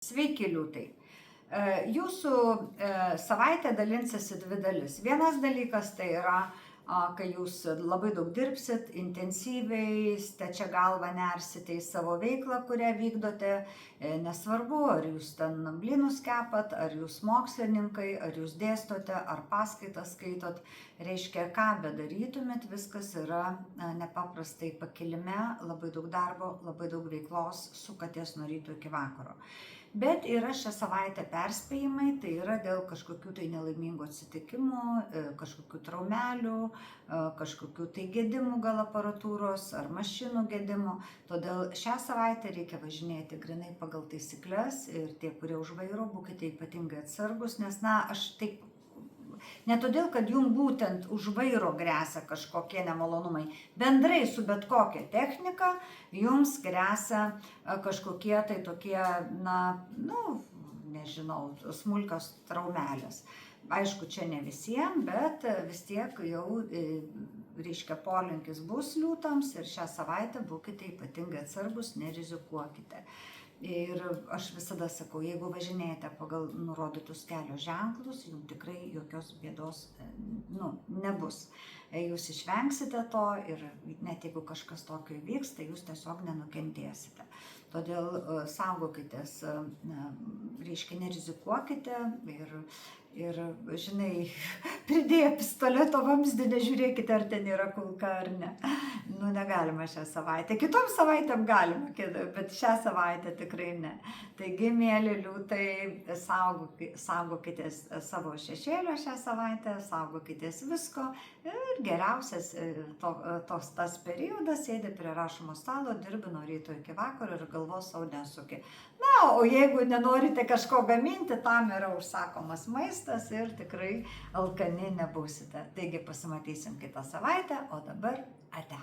Sveiki, liūtai. Jūsų savaitė dalinsis į dvi dalis. Vienas dalykas tai yra, kai jūs labai daug dirbsit, intensyviai, stačia galva nersite į savo veiklą, kurią vykdote. Nesvarbu, ar jūs ten blynus kepat, ar jūs mokslininkai, ar jūs dėstote, ar paskaitas skaitot. Reiškia, ką bedarytumėt, viskas yra nepaprastai pakilime, labai daug darbo, labai daug veiklos, sukatės nuo ryto iki vakaro. Bet yra šią savaitę perspėjimai, tai yra dėl kažkokių tai nelaimingų atsitikimų, kažkokių traumelių, kažkokių tai gedimų gal aparatūros ar mašinų gedimų. Todėl šią savaitę reikia važinėti grinai pagal taisyklės ir tie, kurie už vairo, būkite ypatingai atsargus, nes, aš taip, ne todėl, kad jums būtent už vairo gresia kažkokie nemalonumai. Bendrai su bet kokia technika jums gresia kažkokie tai tokie, nežinau, smulkios traumelės. Aišku, čia ne visiems, bet vis tiek jau, reiškia, polinkis bus liūtams ir šią savaitę būkite ypatingai atsargus, nerizikuokite. Ir aš visada sakau, jeigu važinėjate pagal nurodytus kelio ženklus, jums tikrai jokios bėdos nebus. Jūs išvengsite to ir net jeigu kažkas tokio įvyks, tai jūs tiesiog nenukentėsite. Todėl saugokitės, reiškia, nerizikuokite ir, žinai, pridėję pistoleto vamzdį, nežiūrėkite, ar ten yra kulka ar ne. Negalima šią savaitę. Kitom savaitėm galima, bet šią savaitę tikrai ne. Taigi, mėly liūtai, saugokitės savo šešėlio šią savaitę, saugokitės visko ir geriausias tas periodas, sėdi prie rašomo stalo, dirbi nuo ryto iki vakaro ir galvos sau nesuki. O jeigu nenorite kažko gaminti, tam yra užsakomas maistas ir tikrai alkani nebūsite. Taigi pasimatysim kitą savaitę, o dabar ate.